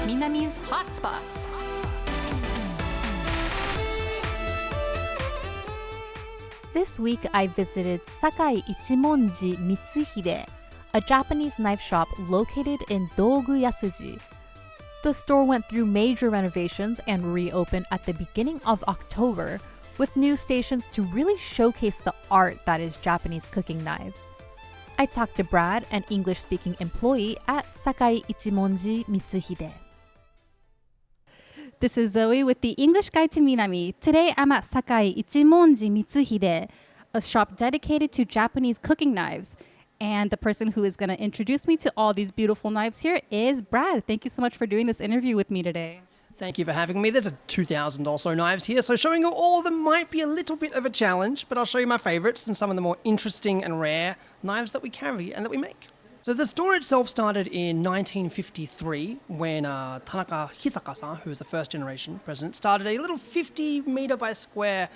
MINAMI's Hotspots. This week I visited Sakai Ichimonji Mitsuhide, a Japanese knife shop located in Doguyasuji. The store went through major renovations and reopened at the beginning of October, with new stations to really showcase the art that is Japanese cooking knives. I talked to Brad, an English-speaking employee at Sakai Ichimonji Mitsuhide. This is Zoe with the English Guide to Minami. Today I'm at Sakai Ichimonji Mitsuhide, a shop dedicated to Japanese cooking knives. And the person who is going to introduce me to all these beautiful knives here is Brad. Thank you so much for doing this interview with me today. Thank you for having me. There's a 2,000 or so knives here, so showing you all of them might be a little bit of a challenge, but I'll show you my favorites and some of the more interesting and rare knives that we carry and that we make. So the store itself started in 1953 when Tanaka Hisaka-san, who was the first generation president, started a little 50 meter by square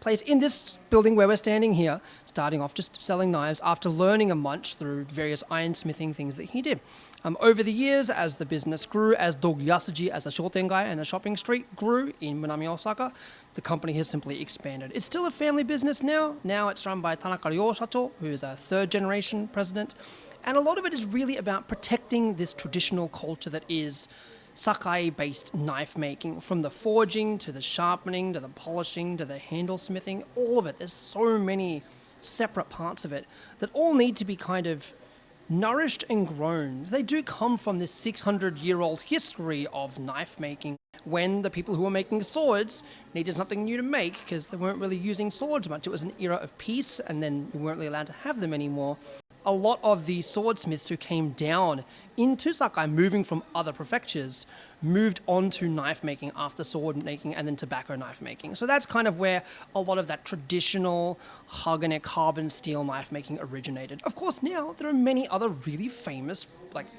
place in this building where we're standing here, starting off just selling knives after learning a bunch through various ironsmithing things that he did. Over the years, as the business grew, as Doguyasuji as a shotengai and a shopping street grew in Minami, Osaka, the company has simply expanded. It's still a family business now. Now it's run by Tanaka Ryo-shato, who is a third generation president. And a lot of it is really about protecting this traditional culture that is Sakai-based knife making, from the forging to the sharpening to the polishing to the handle smithing, all of it. There's so many separate parts of it that all need to be kind of nourished and grown. They do come from this 600-year-old history of knife making, when the people who were making swords needed something new to make because they weren't really using swords much. It was an era of peace, and then we weren't really allowed to have them anymore. A lot of the swordsmiths who came down into Sakai, moving from other prefectures, moved on to knife making after sword making and then tobacco knife making. So that's kind of where a lot of that traditional Hagane carbon steel knife making originated. Of course, now there are many other really famous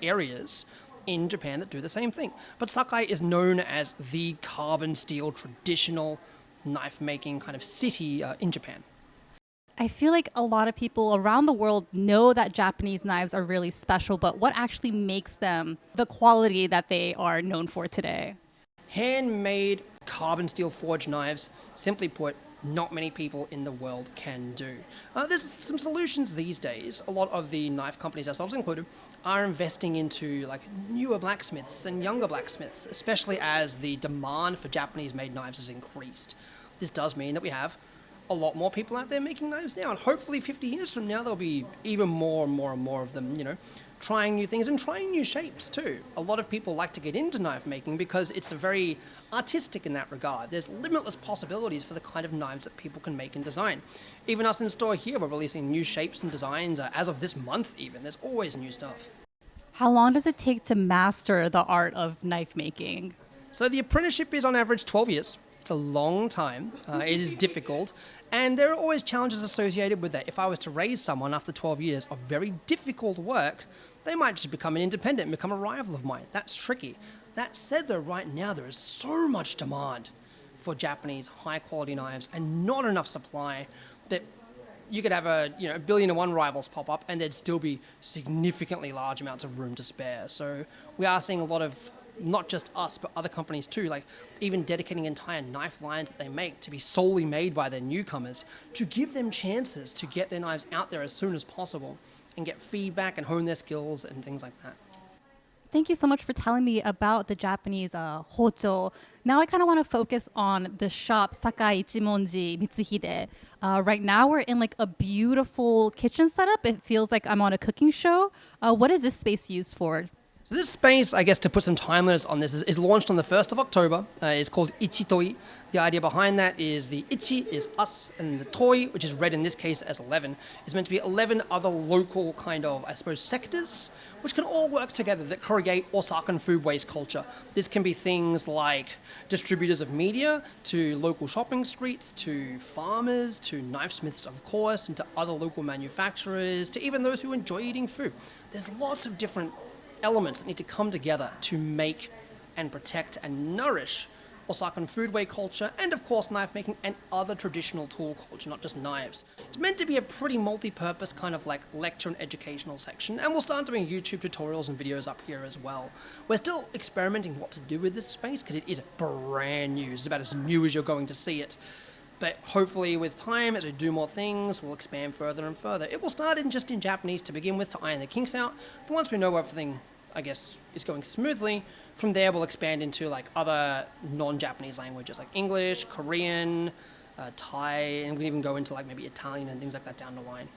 areas in Japan that do the same thing. But Sakai is known as the carbon steel traditional knife making kind of city in Japan. I feel like a lot of people around the world know that Japanese knives are really special, but what actually makes them the quality that they are known for today? Handmade carbon steel forged knives, simply put, not many people in the world can do. There's some solutions these days. A lot of the knife companies, ourselves included, are investing into newer blacksmiths and younger blacksmiths, especially as the demand for Japanese-made knives has increased. This does mean that we have a lot more people out there making knives now, and hopefully 50 years from now there'll be even more and more and more of them, trying new things and trying new shapes too. A lot of people like to get into knife making because it's very artistic in that regard. There's limitless possibilities for the kind of knives that people can make and design. Even us in store here, we're releasing new shapes and designs as of this month even. There's always new stuff. How long does it take to master the art of knife making? So the apprenticeship is on average 12 years. It's a long time. It is difficult. And there are always challenges associated with that. If I was to raise someone after 12 years of very difficult work, they might just become an independent and become a rival of mine. That's tricky. That said, though, right now there is so much demand for Japanese high-quality knives and not enough supply that you could have a 1,000,000,001 rivals pop up and there'd still be significantly large amounts of room to spare. So we are seeing a lot of, not just us, but other companies too, even dedicating entire knife lines that they make to be solely made by their newcomers, to give them chances to get their knives out there as soon as possible and get feedback and hone their skills and things like that. Thank you so much for telling me about the Japanese hocho. Now I kind of want to focus on the shop, Sakai Ichimonji Mitsuhide. Right now we're in a beautiful kitchen setup. It feels like I'm on a cooking show. What is this space used for? So this space, I guess, to put some time limits on this, is launched on the 1st of October. It's called Ichitoi. The idea behind that is the Ichi is us, and the Toi, which is read in this case as 11, is meant to be 11 other local sectors, which can all work together that create Osakan food waste culture. This can be things like distributors of media, to local shopping streets, to farmers, to knifesmiths, of course, and to other local manufacturers, to even those who enjoy eating food. There's lots of different elements that need to come together to make and protect and nourish Osakan foodway culture, and of course knife making and other traditional tool culture, not just knives. It's meant to be a pretty multi-purpose kind of like lecture and educational section, and we'll start doing YouTube tutorials and videos up here as well. We're still experimenting what to do with this space because it is brand new. It's about as new as you're going to see it. But hopefully with time, as we do more things, we'll expand further and further. It will start in just in Japanese to begin with to iron the kinks out, but once we know everything, I guess, is going smoothly, from there we'll expand into like other non-Japanese languages like English, Korean, Thai, and we can even go into like maybe Italian and things like that down the line.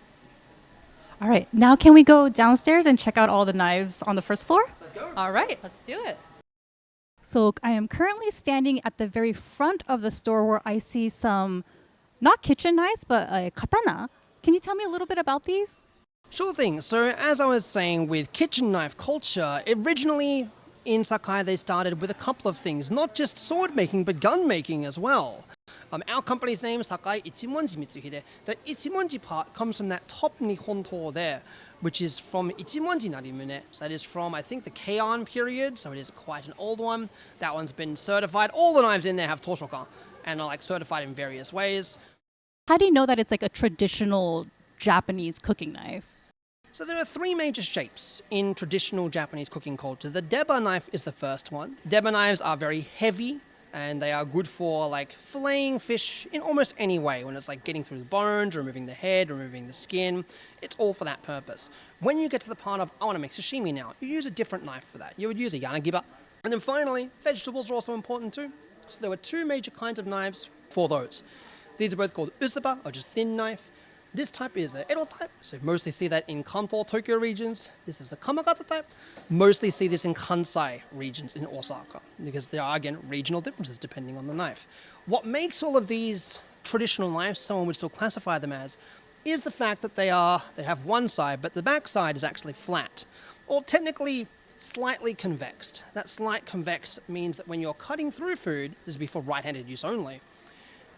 All right, now can we go downstairs and check out all the knives on the first floor? Let's go. All right, let's do it. So I am currently standing at the very front of the store where I see some, not kitchen knives, but a katana. Can you tell me a little bit about these? Sure thing. So as I was saying, with kitchen knife culture, originally in Sakai they started with a couple of things, not just sword making, but gun making as well. Our company's name is Sakai Ichimonji Mitsuhide. The Ichimonji part comes from that top Nihonto there, which is from Ichimonji Narimune. So that is from, I think, the Keian period, so it is quite an old one. That one's been certified. All the knives in there have Toshokan and are like certified in various ways. How do you know that it's like a traditional Japanese cooking knife? So there are three major shapes in traditional Japanese cooking culture. The deba knife is the first one. Deba knives are very heavy, and they are good for like filleting fish in almost any way. When it's like getting through the bones, removing the head, removing the skin, it's all for that purpose. When you get to the part of, I want to make sashimi now, you use a different knife for that. You would use a yanagiba. And then finally, vegetables are also important too. So there were two major kinds of knives for those. These are both called usuba, or just thin knife. This type is the Edo type, so mostly see that in Kanto, Tokyo regions. This is the Kamagata type. Mostly see this in Kansai regions in Osaka, because there are, again, regional differences depending on the knife. What makes all of these traditional knives, someone would still classify them as, is the fact that they have one side, but the back side is actually flat, or technically slightly convex. That slight convex means that when you're cutting through food, this would be for right-handed use only,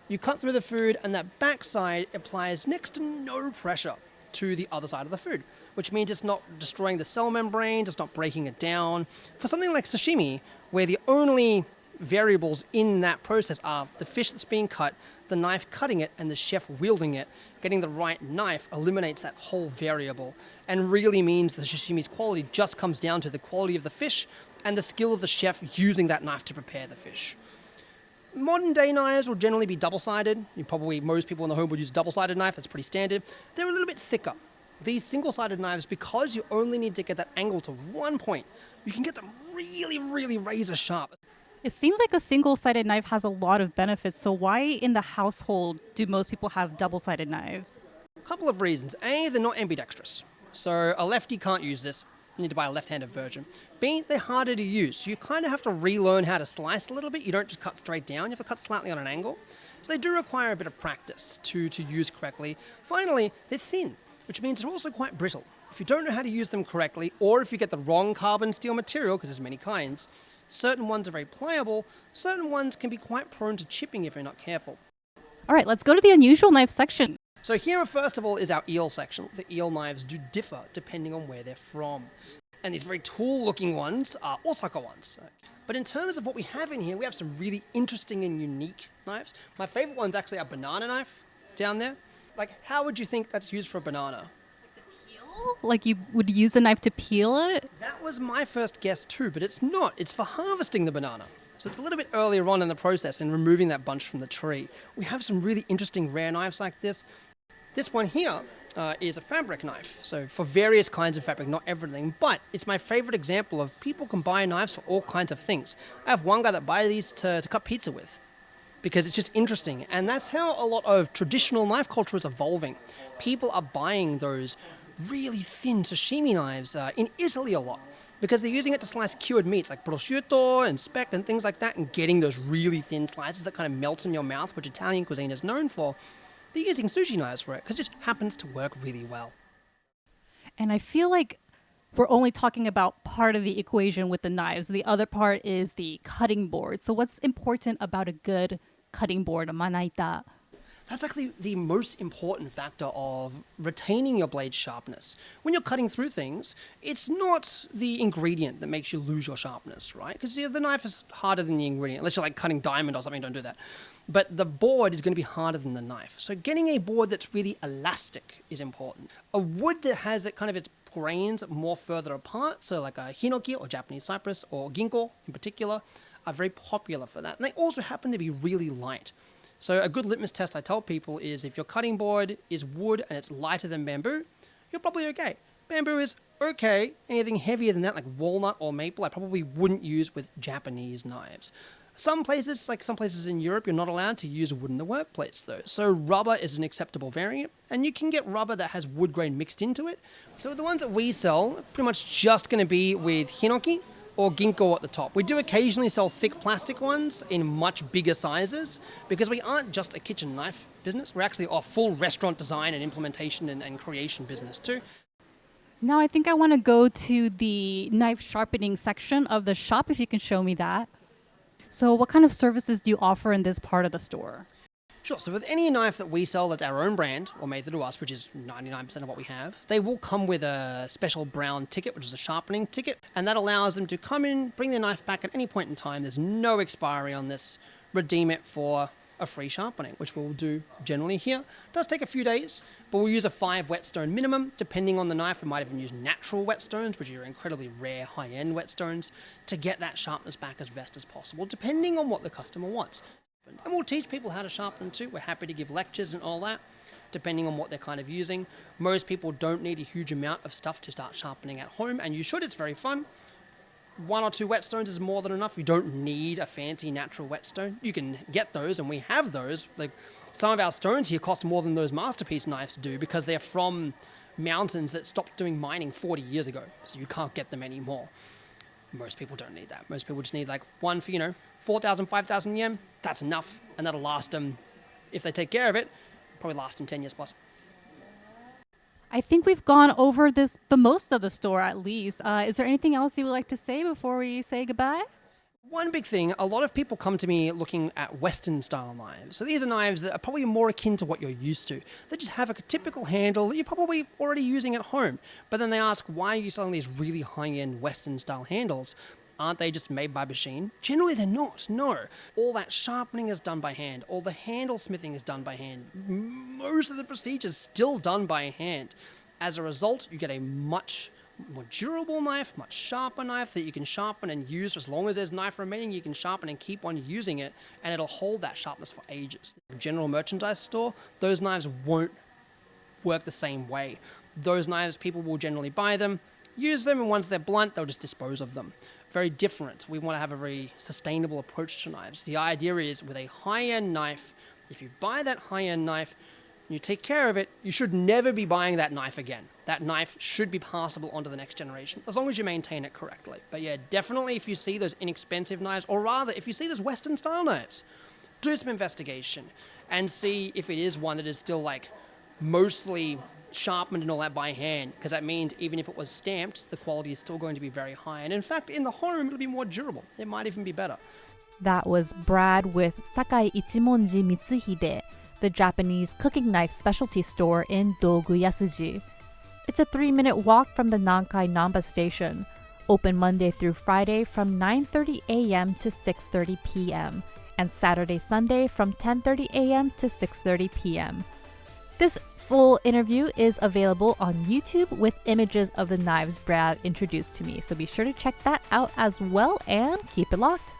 you cut through the food and that backside applies next to no pressure to the other side of the food, which means it's not destroying the cell membrane, it's not breaking it down. For something like sashimi, where the only variables in that process are the fish that's being cut, the knife cutting it, and the chef wielding it, getting the right knife eliminates that whole variable and really means the sashimi's quality just comes down to the quality of the fish and the skill of the chef using that knife to prepare the fish. Modern day knives will generally be double-sided. Most people in the home would use a double-sided knife. That's pretty standard. They're a little bit thicker. These single-sided knives, because you only need to get that angle to one point, you can get them really, really razor sharp. It seems like a single-sided knife has a lot of benefits. So why in the household do most people have double-sided knives? A couple of reasons. A, they're not ambidextrous. So a lefty can't use this. You need to buy a left-handed version. B, they're harder to use. You kind of have to relearn how to slice a little bit. You don't just cut straight down. You have to cut slightly on an angle. So they do require a bit of practice to use correctly. Finally, they're thin, which means they're also quite brittle. If you don't know how to use them correctly, or if you get the wrong carbon steel material, because there's many kinds, certain ones are very pliable, certain ones can be quite prone to chipping if you're not careful. All right, let's go to the unusual knife section. So here, first of all, is our eel section. The eel knives do differ depending on where they're from. And these very tall-looking ones are Osaka ones. But in terms of what we have in here, we have some really interesting and unique knives. My favorite one's actually a banana knife down there. Like, how would you think that's used for a banana? Peel? Like you would use a knife to peel it? That was my first guess too, but it's not. It's for harvesting the banana. So it's a little bit earlier on in the process and removing that bunch from the tree. We have some really interesting rare knives like this. This one here is a fabric knife. So for various kinds of fabric, not everything, but it's my favorite example of people can buy knives for all kinds of things. I have one guy that buys these to cut pizza with because it's just interesting. And that's how a lot of traditional knife culture is evolving. People are buying those really thin sashimi knives in Italy a lot because they're using it to slice cured meats like prosciutto and speck and things like that and getting those really thin slices that kind of melt in your mouth, which Italian cuisine is known for. They're using sushi knives for it because it just happens to work really well. And I feel like we're only talking about part of the equation with the knives. The other part is the cutting board. So what's important about a good cutting board, a manaita? That's actually the most important factor of retaining your blade sharpness. When you're cutting through things, it's not the ingredient that makes you lose your sharpness, right? Because the knife is harder than the ingredient. Unless you're like cutting diamond or something, don't do that. But the board is going to be harder than the knife. So getting a board that's really elastic is important. A wood that has that kind of its grains more further apart, so like a hinoki or Japanese cypress or ginkgo in particular, are very popular for that. And they also happen to be really light. So a good litmus test I tell people is if your cutting board is wood and it's lighter than bamboo, you're probably okay. Bamboo is okay. Anything heavier than that, like walnut or maple, I probably wouldn't use with Japanese knives. Some places, like some places in Europe, you're not allowed to use wood in the workplace though. So rubber is an acceptable variant, and you can get rubber that has wood grain mixed into it. So the ones that we sell are pretty much just going to be with hinoki or ginkgo at the top. We do occasionally sell thick plastic ones in much bigger sizes because we aren't just a kitchen knife business. We're actually a full restaurant design and implementation and creation business too. Now I think I want to go to the knife sharpening section of the shop, if you can show me that. So what kind of services do you offer in this part of the store? Sure, so with any knife that we sell that's our own brand, or made to us, which is 99% of what we have, they will come with a special brown ticket, which is a sharpening ticket, and that allows them to come in, bring their knife back at any point in time. There's no expiry on this. Redeem it for a free sharpening, which we'll do generally here. It does take a few days, but we'll use a 5 whetstone minimum. Depending on the knife, we might even use natural whetstones, which are incredibly rare, high-end whetstones, to get that sharpness back as best as possible, depending on what the customer wants. And we'll teach people how to sharpen too. We're happy to give lectures and all that, depending on what they're kind of using. Most people don't need a huge amount of stuff to start sharpening at home, and you should. It's very fun. 1 or 2 whetstones is more than enough. You don't need a fancy natural whetstone. You can get those, and we have those. Like some of our stones here cost more than those masterpiece knives do because they're from mountains that stopped doing mining 40 years ago, so you can't get them anymore. Most people don't need that. Most people just need like one for, 4,000, 5,000 yen. That's enough, and that'll last them, if they take care of it, probably last them 10 years plus. I think we've gone over the most of the store at least. Is there anything else you would like to say before we say goodbye? One big thing, a lot of people come to me looking at Western style knives. So these are knives that are probably more akin to what you're used to. They just have a typical handle that you're probably already using at home. But then they ask, why are you selling these really high-end Western style handles? Aren't they just made by machine? Generally they're not, no. All that sharpening is done by hand. All the handle smithing is done by hand. Most of the procedure is still done by hand. As a result, you get a much more durable knife, much sharper knife that you can sharpen and use. As long as there's knife remaining, you can sharpen and keep on using it, and it'll hold that sharpness for ages. General merchandise store, those knives won't work the same way. Those knives, people will generally buy them, use them, and once they're blunt, they'll just dispose of them. Very different. We want to have a very sustainable approach to knives. The idea is with a high-end knife, if you buy that high-end knife, you take care of it, you should never be buying that knife again. That knife should be passable onto the next generation, as long as you maintain it correctly. But yeah, definitely if you see those inexpensive knives, or rather, if you see those Western style knives, do some investigation and see if it is one that is still like mostly sharpened and all that by hand, because that means even if it was stamped, the quality is still going to be very high. And in fact, in the home, it'll be more durable. It might even be better. That was Brad with Sakai Ichimonji Mitsuhide, the Japanese cooking knife specialty store in Doguyasuji. It's a 3-minute walk from the Nankai Namba station, open Monday through Friday from 9:30 a.m. to 6:30 p.m. and Saturday, Sunday from 10:30 a.m. to 6:30 p.m. This full interview is available on YouTube with images of the knives Brad introduced to me, so be sure to check that out as well and keep it locked.